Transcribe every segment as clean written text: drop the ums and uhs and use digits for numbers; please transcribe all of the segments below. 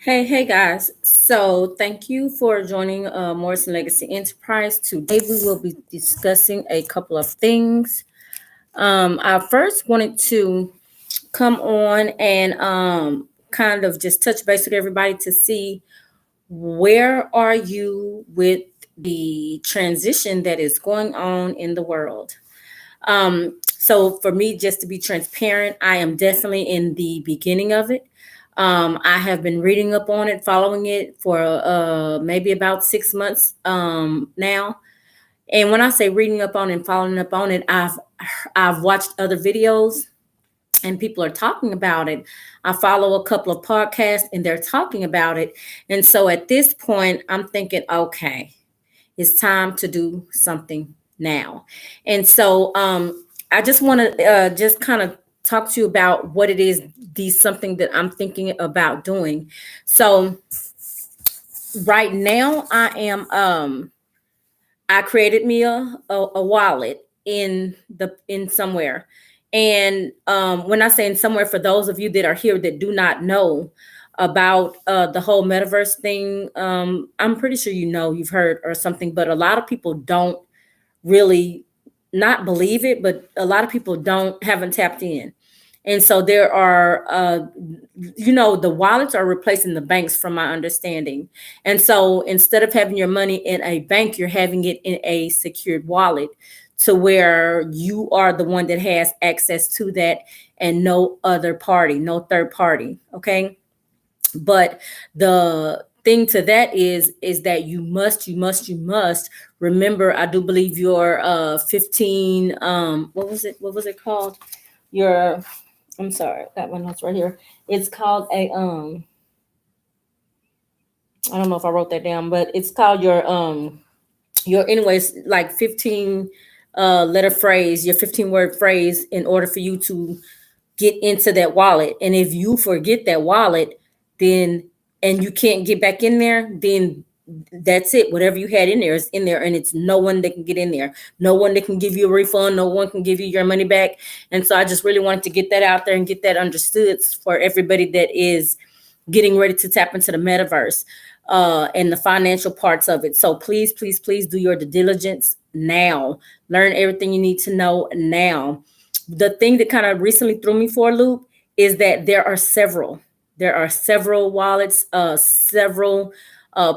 Hey guys. So thank you for joining Morrison Legacy Enterprise. Today we will be discussing a couple of things. I first wanted to come on and kind of just touch base with everybody to see where are you with the transition that is going on in the world. So for me, just to be transparent, I am definitely in the beginning of it. I have been reading up on it, following it for maybe about 6 months now. And when I say reading up on it and following up on it, I've watched other videos and people are talking about it. I follow a couple of podcasts and they're talking about it. And so at this point, I'm thinking, okay, it's time to do something now. And so I just want to just kind of talk to you about what it is, something that I'm thinking about doing. So right now I created me a wallet in somewhere. And when I say in somewhere, for those of you that are here that do not know about the whole metaverse thing, I'm pretty sure you've heard or something, but a lot of people don't really not believe it, but a lot of people haven't tapped in. And so there are, the wallets are replacing the banks, from my understanding. And so instead of having your money in a bank, you're having it in a secured wallet, to where you are the one that has access to that, and no other party, no third party. Okay. But the thing to that is that you must remember. I do believe your 15, what was it called, your, I'm sorry, I got my notes right here. It's called a I don't know if I wrote that down, but it's called your anyways, like 15 letter phrase, your 15 word phrase, in order for you to get into that wallet. And if you forget that wallet, then, and you can't get back in there, then that's it. Whatever you had in there is in there, and it's no one that can get in there. No one that can give you a refund. No one can give you your money back. And so I just really wanted to get that out there and get that understood for everybody that is getting ready to tap into the metaverse and the financial parts of it. So please, please, please do your due diligence now. Learn everything you need to know now. The thing that kind of recently threw me for a loop is that there are several wallets, several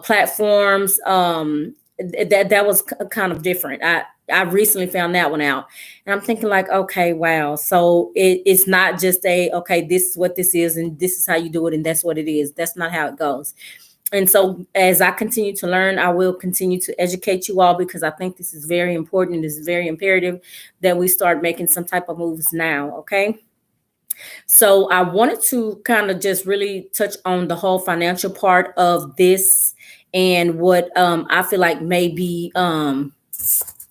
platforms. That was kind of different. I recently found that one out, and I'm thinking like, okay, wow. So it's not just okay, this is what this is, and this is how you do it, and that's what it is. That's not how it goes. And so as I continue to learn, I will continue to educate you all, because I think this is very important. It is very imperative that we start making some type of moves now. Okay. So I wanted to kind of just really touch on the whole financial part of this, and what I feel like may be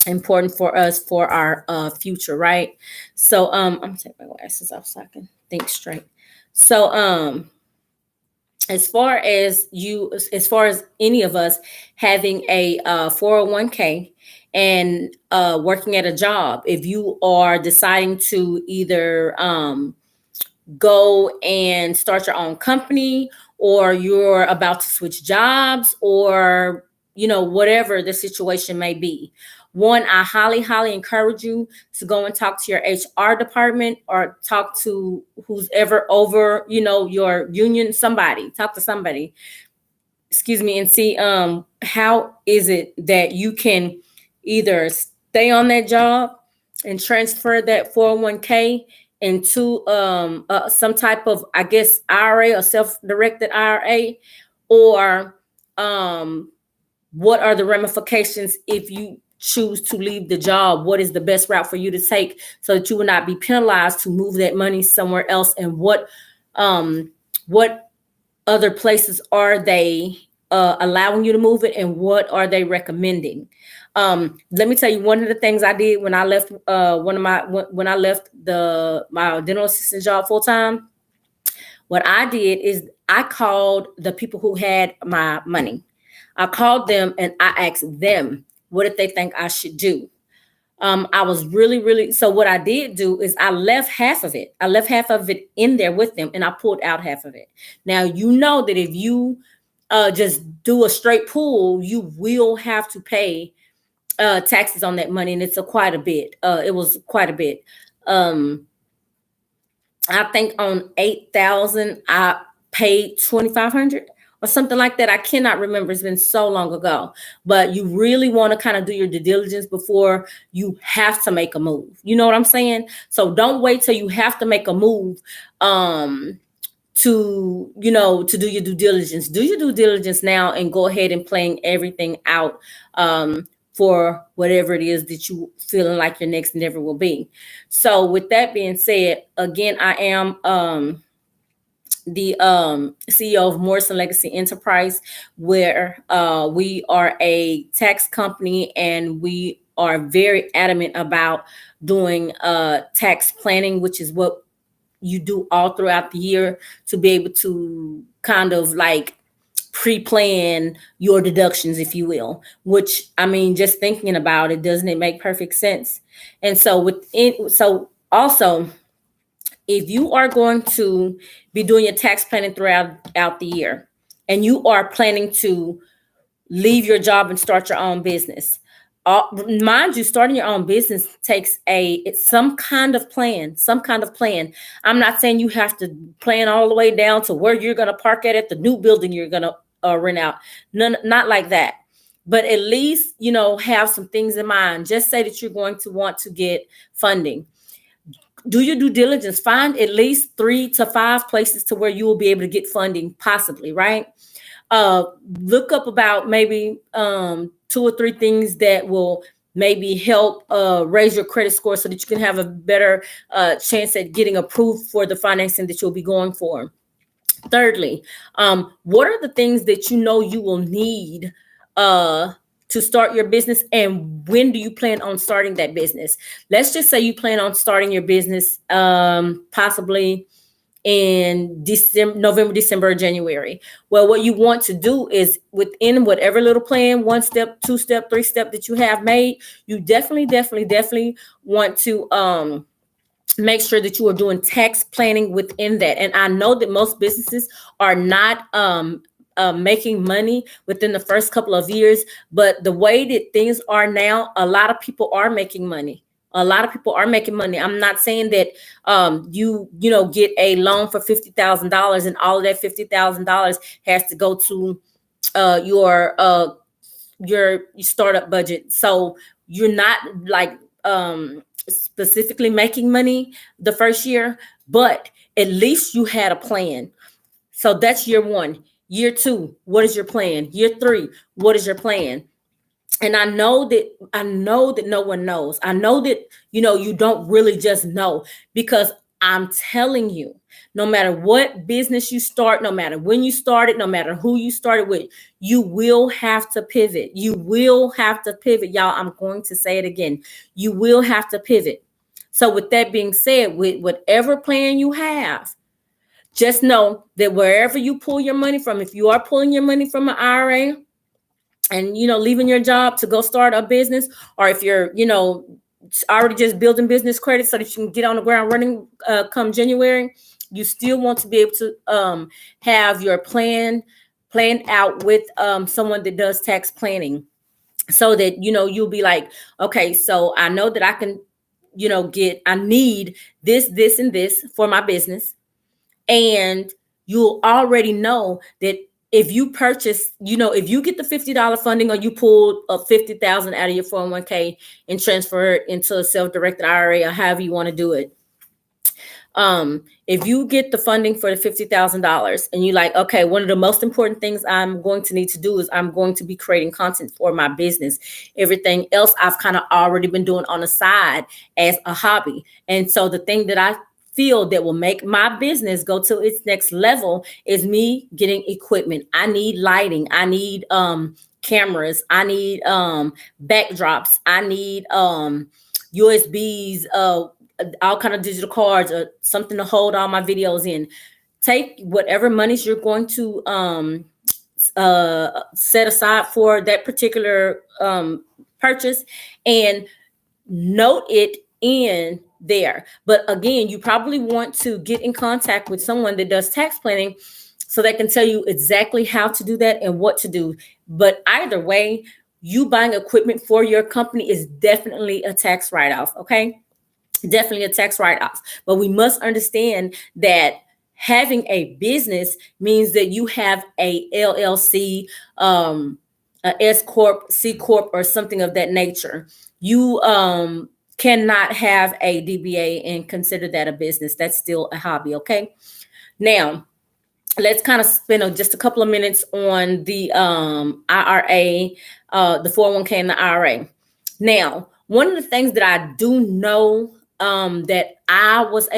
important for us for our future, right? So I'm gonna take my glasses off so I can think straight. So as far as any of us having a 401k and working at a job, if you are deciding to either go and start your own company, or you're about to switch jobs, or whatever the situation may be, one, I highly, highly encourage you to go and talk to your HR department, or talk to who's ever over your union. Talk to somebody, excuse me, and see how is it that you can either stay on that job and transfer that 401k into some type of, I guess, IRA, or self-directed IRA, or what are the ramifications if you choose to leave the job? What is the best route for you to take, so that you will not be penalized to move that money somewhere else? And what other places are they allowing you to move it, and what are they recommending? Let me tell you, one of the things I did when I left when I left my dental assistant job full time, what I did is I called the people who had my money. I called them and I asked them, what did they think I should do? I was really so what I did do is I left half of it. I left half of it in there with them and I pulled out half of it. Now you know that if you just do a straight pull, you will have to pay taxes on that money, and it's quite a bit. It was quite a bit. Um, I think on 8,000, I paid 2,500 or something like that. I cannot remember. It's been so long ago. But you really want to kind of do your due diligence before you have to make a move. You know what I'm saying? So don't wait till you have to make a move. To do your due diligence. Do your due diligence now and go ahead and plan everything out for whatever it is that you feeling like your next endeavor will be. So with that being said, again, I am the CEO of Morrison Legacy Enterprise, where we are a tax company and we are very adamant about doing tax planning, which is what you do all throughout the year to be able to kind of like pre-plan your deductions, if you will, which I mean, just thinking about it, doesn't it make perfect sense? And so also, if you are going to be doing your tax planning throughout out the year and you are planning to leave your job and start your own business. Mind you, starting your own business takes it's some kind of plan, some kind of plan. I'm not saying you have to plan all the way down to where you're going to park at the new building you're going to rent out. None, not like that. But at least, have some things in mind. Just say that you're going to want to get funding. Do your due diligence. Find at least 3 to 5 places to where you will be able to get funding, possibly, right? Look up about maybe 2 or 3 things that will maybe help raise your credit score so that you can have a better chance at getting approved for the financing that you'll be going for. Thirdly, what are the things that you know you will need to start your business, and when do you plan on starting that business? Let's just say you plan on starting your business possibly in December, November, December, or January. Well, what you want to do is within whatever little plan, 1 step, 2 step, 3 step that you have made, you definitely want to make sure that you are doing tax planning within that. And I know that most businesses are not making money within the first couple of years, but the way that things are now, a lot of people are making money. A lot of people are making money. I'm not saying that you get a loan for $50,000 and all of that $50,000 has to go to your startup budget. So you're not like specifically making money the first year, but at least you had a plan. So that's year 1. Year 2, what is your plan? Year 3, what is your plan? And I know that no one knows. I know that you don't really just know, because I'm telling you, no matter what business you start, no matter when you started, no matter who you started with, you will have to pivot. You will have to pivot, y'all. I'm going to say it again. You will have to pivot. So with that being said, with whatever plan you have, just know that wherever you pull your money from, if you are pulling your money from an IRA and leaving your job to go start a business, or if you're already just building business credit so that you can get on the ground running come January, you still want to be able to have your plan planned out with someone that does tax planning, so that you'll be like, okay, so I know that I can I need this and this for my business. And you'll already know that if you purchase, if you get the $50 funding, or you pull a 50,000 out of your 401k and transfer it into a self-directed IRA, or however you want to do it. If you get the funding for the $50,000 and you're like, okay, one of the most important things I'm going to need to do is I'm going to be creating content for my business. Everything else I've kind of already been doing on the side as a hobby. And so the thing that I feel that will make my business go to its next level is me getting equipment. I need lighting. I need cameras. I need backdrops. I need USBs, all kind of digital cards, or something to hold all my videos in. Take whatever monies you're going to set aside for that particular purchase, and note it in there. But again, you probably want to get in contact with someone that does tax planning so they can tell you exactly how to do that and what to do. But either way, you buying equipment for your company is definitely a tax write-off, okay? Definitely a tax write-off. But we must understand that having a business means that you have a LLC, a S corp, C corp, or something of that nature. You cannot have a DBA and consider that a business. That's still a hobby. Okay. Now, let's kind of spend just a couple of minutes on the IRA, the 401k and the IRA. Now, one of the things that I do know that I was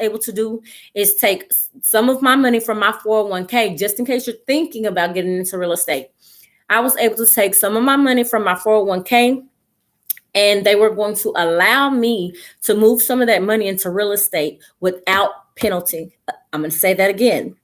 able to do is take some of my money from my 401k, just in case you're thinking about getting into real estate. I was able to take some of my money from my 401k, and they were going to allow me to move some of that money into real estate without penalty. I'm going to say that again.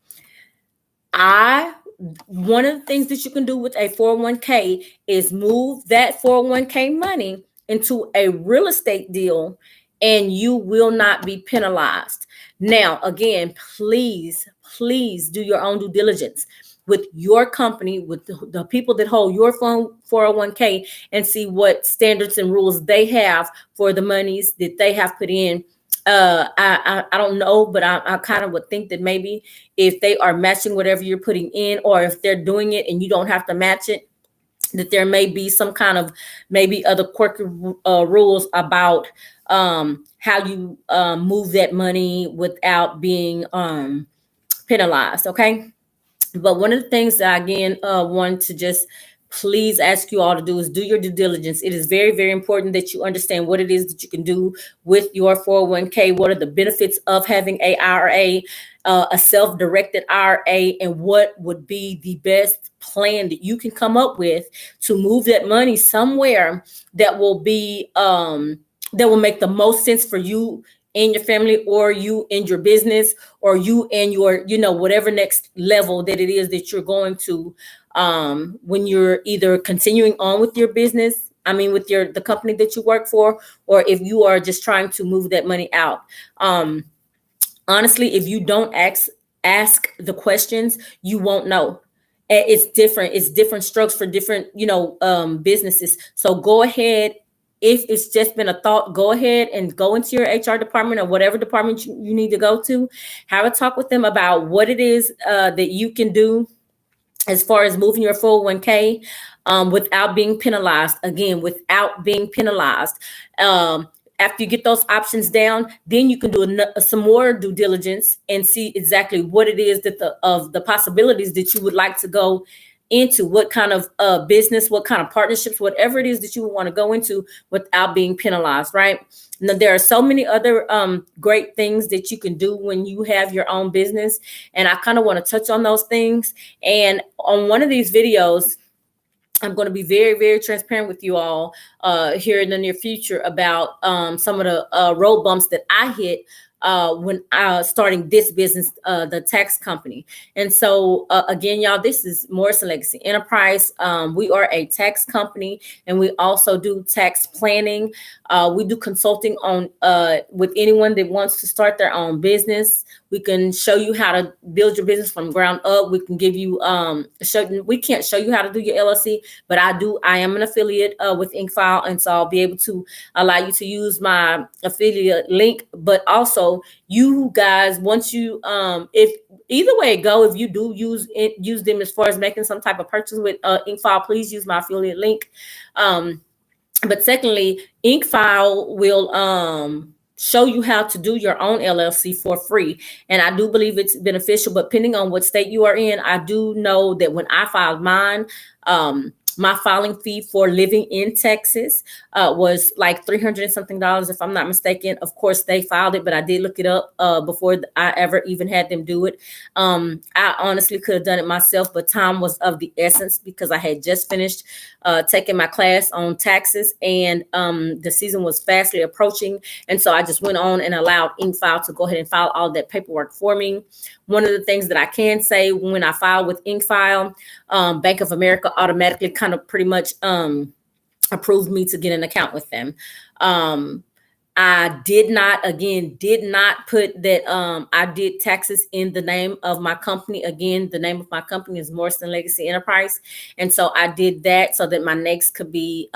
One of the things that you can do with a 401k is move that 401k money into a real estate deal, and you will not be penalized. Now, again, please do your own due diligence with your company, with the people that hold your 401k, and see what standards and rules they have for the monies that they have put in. I don't know, but I kind of would think that maybe if they are matching whatever you're putting in, or if they're doing it and you don't have to match it, that there may be some kind of maybe other quirky rules about how you move that money without being penalized. Okay. But one of the things that I, again, want to just please ask you all to do is do your due diligence. It is very, very important that you understand what it is that you can do with your 401k. What are the benefits of having a IRA, a self-directed IRA, and what would be the best plan that you can come up with to move that money somewhere that will be that will make the most sense for you and your family, or you and your business, or you and your, whatever next level that it is that you're going to, when you're either continuing on with your business, with the company that you work for, or if you are just trying to move that money out. Honestly, if you don't ask the questions, you won't know. It's different strokes for different, businesses. So go ahead. If it's just been a thought, go ahead and go into your HR department or whatever department you need to go to. Have a talk with them about what it is that you can do as far as moving your 401k without being penalized. Again, without being penalized. After you get those options down, then you can do some more due diligence and see exactly what it is that the possibilities that you would like to go into, what kind of business, what kind of partnerships, whatever it is that you would want to go into without being penalized, right? Now, there are so many other great things that you can do when you have your own business, and I kind of want to touch on those things. And on one of these videos, I'm going to be very, very transparent with you all here in the near future about some of the road bumps that I hit when starting this business, the tax company. And so again, y'all, this is Morrison Legacy Enterprise. We are a tax company, and we also do tax planning. We do consulting on with anyone that wants to start their own business. We can show you how to build your business from ground up. We can give you we can't show you how to do your LLC, but I am an affiliate with InkFile, and so I'll be able to allow you to use my affiliate link. But also, you guys, once you if either way it go, if you do use them as far as making some type of purchase with InkFile, please use my affiliate link. But secondly, InkFile will show you how to do your own LLC for free. And I do believe it's beneficial, but depending on what state you are in, I do know that when I filed mine, my filing fee for living in Texas was like $300 and something, if I'm not mistaken. Of course, they filed it, but I did look it up before I ever even had them do it. I honestly could have done it myself, but time was of the essence because I had just finished taking my class on taxes, and the season was fastly approaching. And so I just went on and allowed InkFile to go ahead and file all that paperwork for me. One of the things that I can say, when I filed with InkFile, Bank of America automatically kind of pretty much approved me to get an account with them. I did not, again, did not put that I did taxes in the name of my company. Again, the name of my company is Morrison Legacy Enterprise. And so I did that so that my next could be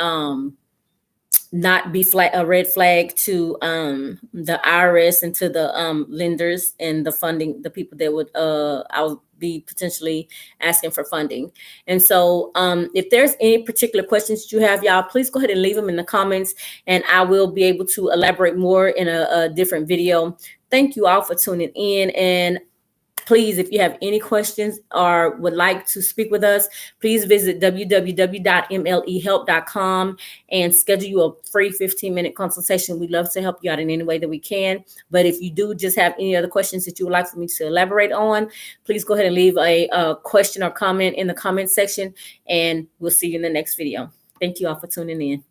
not be a red flag to the IRS and to the lenders and the funding, the people that would I would be potentially asking for funding. And so if there's any particular questions you have, y'all, please go ahead and leave them in the comments, and I will be able to elaborate more in a different video. Thank you all for tuning in, and please, if you have any questions or would like to speak with us, please visit www.mlehelp.com and schedule you a free 15-minute consultation. We'd love to help you out in any way that we can. But if you do just have any other questions that you would like for me to elaborate on, please go ahead and leave a question or comment in the comment section, and we'll see you in the next video. Thank you all for tuning in.